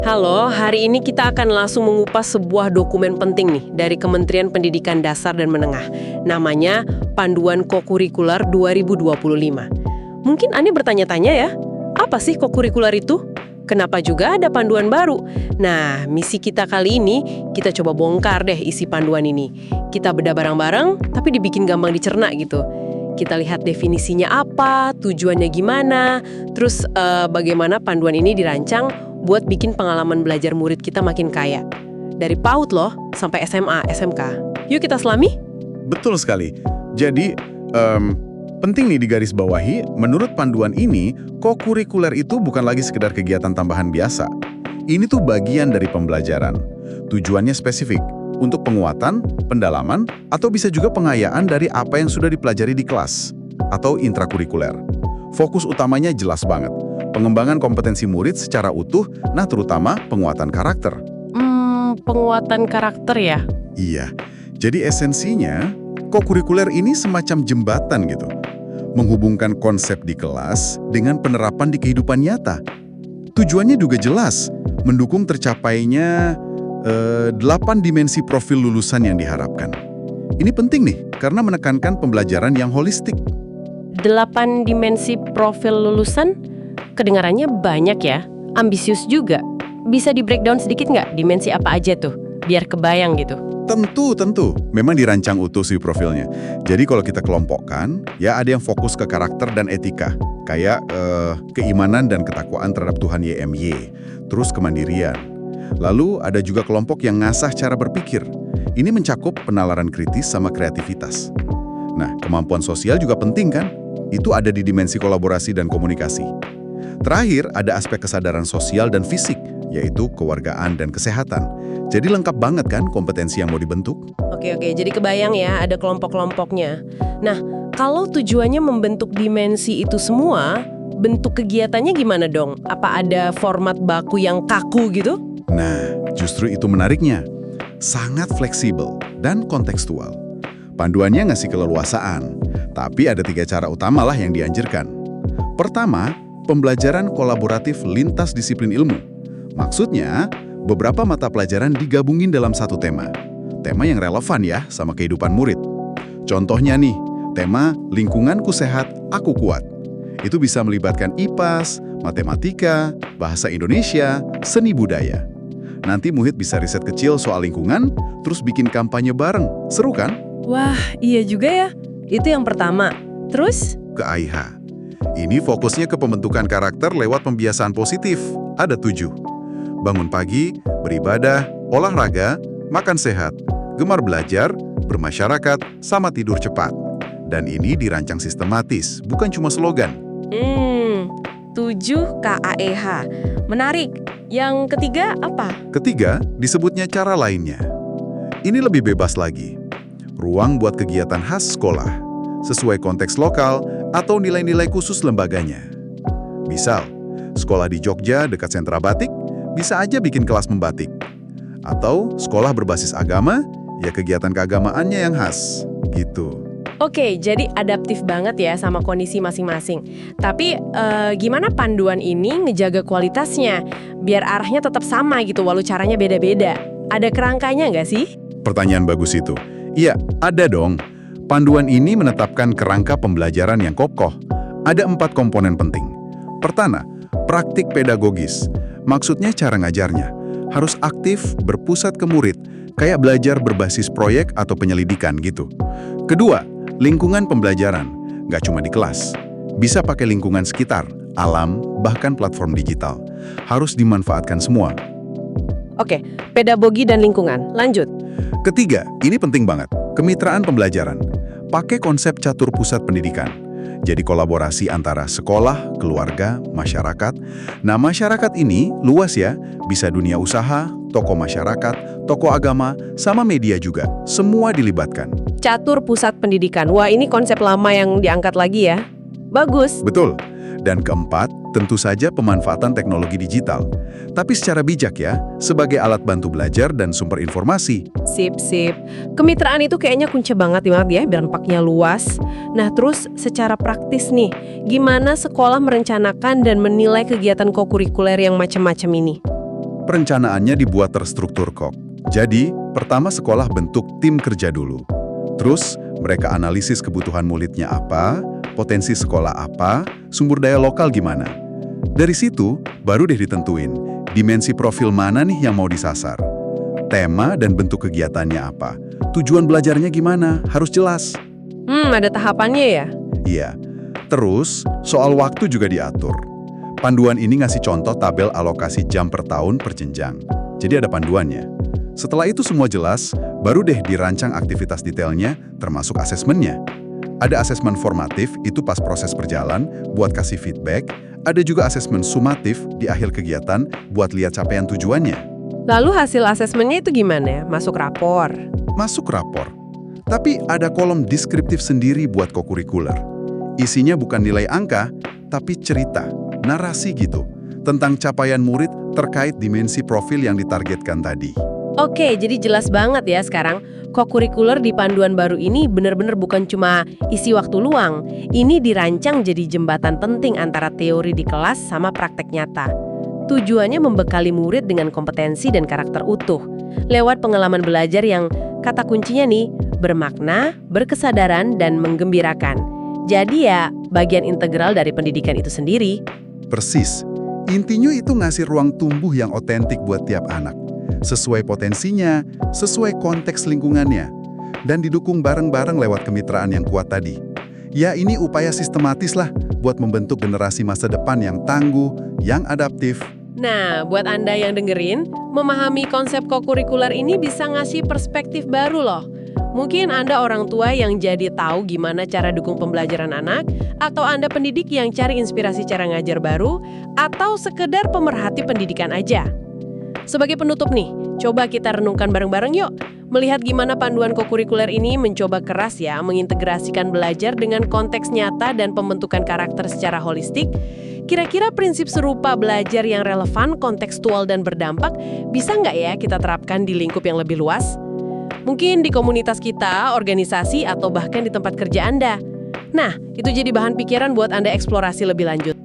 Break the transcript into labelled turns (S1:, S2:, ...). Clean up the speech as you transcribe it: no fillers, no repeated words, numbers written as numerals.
S1: Halo, hari ini kita akan langsung mengupas sebuah dokumen penting nih dari Kementerian Pendidikan Dasar dan Menengah. Namanya Panduan Kokurikuler 2025. Mungkin Anda bertanya-tanya ya, apa sih kokurikuler itu? Kenapa juga ada panduan baru? Nah, misi kita kali ini, kita coba bongkar deh isi panduan ini. Kita bedah bareng-bareng, tapi dibikin gampang dicerna gitu. Kita lihat definisinya apa, tujuannya gimana, terus bagaimana panduan ini dirancang buat bikin pengalaman belajar murid kita makin kaya. Dari PAUD loh, sampai SMA, SMK. Yuk kita selami?
S2: Betul sekali. Jadi, penting nih digarisbawahi, menurut panduan ini, kokurikuler itu bukan lagi sekedar kegiatan tambahan biasa. Ini tuh bagian dari pembelajaran. Tujuannya spesifik, untuk penguatan, pendalaman, atau bisa juga pengayaan dari apa yang sudah dipelajari di kelas, atau intrakurikuler. Fokus utamanya jelas banget, pengembangan kompetensi murid secara utuh, nah terutama penguatan karakter.
S1: Penguatan karakter ya?
S2: Iya, jadi esensinya, kokurikuler ini semacam jembatan gitu. Menghubungkan konsep di kelas dengan penerapan di kehidupan nyata. Tujuannya juga jelas, mendukung tercapainya 8 dimensi profil lulusan yang diharapkan. Ini penting nih, karena menekankan pembelajaran yang holistik.
S1: 8 dimensi profil lulusan? Kedengarannya banyak ya, ambisius juga. Bisa di-breakdown sedikit nggak dimensi apa aja tuh, biar kebayang gitu?
S2: Tentu. Memang dirancang utuh sih profilnya. Jadi kalau kita kelompokkan, ya ada yang fokus ke karakter dan etika. Kayak keimanan dan ketakwaan terhadap Tuhan YMY. Terus kemandirian. Lalu ada juga kelompok yang ngasah cara berpikir. Ini mencakup penalaran kritis sama kreativitas. Nah, kemampuan sosial juga penting kan? Itu ada di dimensi kolaborasi dan komunikasi. Terakhir, ada aspek kesadaran sosial dan fisik, yaitu kewargaan dan kesehatan. Jadi lengkap banget kan kompetensi yang mau dibentuk?
S1: Oke, jadi kebayang ya ada kelompok-kelompoknya. Nah, kalau tujuannya membentuk dimensi itu semua, bentuk kegiatannya gimana dong? Apa ada format baku yang kaku gitu?
S2: Nah, justru itu menariknya. Sangat fleksibel dan kontekstual. Panduannya ngasih keleluasaan, tapi ada 3 cara utama lah yang dianjurkan. Pertama, pembelajaran kolaboratif lintas disiplin ilmu. Maksudnya, beberapa mata pelajaran digabungin dalam satu tema. Tema yang relevan ya sama kehidupan murid. Contohnya nih, tema lingkunganku sehat, aku kuat. Itu bisa melibatkan IPAS, matematika, bahasa Indonesia, seni budaya. Nanti murid bisa riset kecil soal lingkungan, terus bikin kampanye bareng. Seru kan?
S1: Wah, iya juga ya. Itu yang pertama. Terus?
S2: Ke AIH. Ini fokusnya ke pembentukan karakter lewat pembiasaan positif. Ada 7. Bangun pagi, beribadah, olahraga, makan sehat, gemar belajar, bermasyarakat, sama tidur cepat. Dan ini dirancang sistematis, bukan cuma slogan.
S1: 7 KAEH. Menarik. Yang ketiga apa?
S2: Ketiga, disebutnya cara lainnya. Ini lebih bebas lagi. Ruang buat kegiatan khas sekolah, sesuai konteks lokal atau nilai-nilai khusus lembaganya. Misal, sekolah di Jogja dekat sentra batik, bisa aja bikin kelas membatik. Atau sekolah berbasis agama, ya kegiatan keagamaannya yang khas. Gitu.
S1: Oke, jadi adaptif banget ya sama kondisi masing-masing. Tapi gimana panduan ini ngejaga kualitasnya? Biar arahnya tetap sama gitu, walau caranya beda-beda. Ada kerangkanya nggak sih?
S2: Pertanyaan bagus itu. Iya, ada dong. Panduan ini menetapkan kerangka pembelajaran yang kokoh. Ada 4 komponen penting. Pertama, praktik pedagogis. Maksudnya cara ngajarnya. Harus aktif, berpusat ke murid. Kayak belajar berbasis proyek atau penyelidikan gitu. Kedua, lingkungan pembelajaran. Nggak cuma di kelas. Bisa pakai lingkungan sekitar, alam, bahkan platform digital. Harus dimanfaatkan semua.
S1: Oke, pedagogi dan lingkungan. Lanjut.
S2: Ketiga, ini penting banget, kemitraan pembelajaran. Pakai konsep catur pusat pendidikan. Jadi kolaborasi antara sekolah, keluarga, masyarakat. Nah, masyarakat ini luas ya, bisa dunia usaha, tokoh masyarakat, tokoh agama, sama media juga. Semua dilibatkan.
S1: Catur pusat pendidikan. Wah, ini konsep lama yang diangkat lagi ya. Bagus.
S2: Betul. Dan keempat, tentu saja pemanfaatan teknologi digital. Tapi secara bijak ya, sebagai alat bantu belajar dan sumber informasi.
S1: Sip. Kemitraan itu kayaknya kunci banget ya, dampaknya luas. Nah, terus secara praktis nih, gimana sekolah merencanakan dan menilai kegiatan kokurikuler yang macam-macam ini?
S2: Perencanaannya dibuat terstruktur kok. Jadi, pertama sekolah bentuk tim kerja dulu. Terus, mereka analisis kebutuhan muridnya apa, potensi sekolah apa, sumber daya lokal gimana. Dari situ, baru deh ditentuin dimensi profil mana nih yang mau disasar. Tema dan bentuk kegiatannya apa. Tujuan belajarnya gimana, harus jelas.
S1: Ada tahapannya ya?
S2: Iya. Terus, soal waktu juga diatur. Panduan ini ngasih contoh tabel alokasi jam per tahun per jenjang. Jadi ada panduannya. Setelah itu semua jelas, baru deh dirancang aktivitas detailnya, termasuk asesmennya. Ada asesmen formatif, itu pas proses berjalan, buat kasih feedback. Ada juga asesmen sumatif di akhir kegiatan, buat lihat capaian tujuannya.
S1: Lalu hasil asesmennya itu gimana? Masuk rapor?
S2: Masuk rapor. Tapi ada kolom deskriptif sendiri buat kokurikuler. Isinya bukan nilai angka, tapi cerita, narasi gitu, tentang capaian murid terkait dimensi profil yang ditargetkan tadi.
S1: Oke, jadi jelas banget ya sekarang. Kokurikuler di panduan baru ini benar-benar bukan cuma isi waktu luang. Ini dirancang jadi jembatan penting antara teori di kelas sama praktek nyata. Tujuannya membekali murid dengan kompetensi dan karakter utuh. Lewat pengalaman belajar yang kata kuncinya nih, bermakna, berkesadaran, dan menggembirakan. Jadi ya, bagian integral dari pendidikan itu sendiri.
S2: Persis. Intinya itu ngasih ruang tumbuh yang otentik buat tiap anak. Sesuai potensinya, sesuai konteks lingkungannya. Dan didukung bareng-bareng lewat kemitraan yang kuat tadi. Ya, ini upaya sistematis lah buat membentuk generasi masa depan yang tangguh, yang adaptif.
S1: Nah, buat Anda yang dengerin, memahami konsep kokurikuler ini bisa ngasih perspektif baru loh. Mungkin Anda orang tua yang jadi tahu gimana cara dukung pembelajaran anak, atau Anda pendidik yang cari inspirasi cara ngajar baru, atau sekedar pemerhati pendidikan aja. Sebagai penutup nih, coba kita renungkan bareng-bareng yuk. Melihat gimana panduan kokurikuler ini mencoba keras ya mengintegrasikan belajar dengan konteks nyata dan pembentukan karakter secara holistik. Kira-kira prinsip serupa belajar yang relevan, kontekstual, dan berdampak bisa nggak ya kita terapkan di lingkup yang lebih luas? Mungkin di komunitas kita, organisasi, atau bahkan di tempat kerja Anda. Nah, itu jadi bahan pikiran buat Anda eksplorasi lebih lanjut.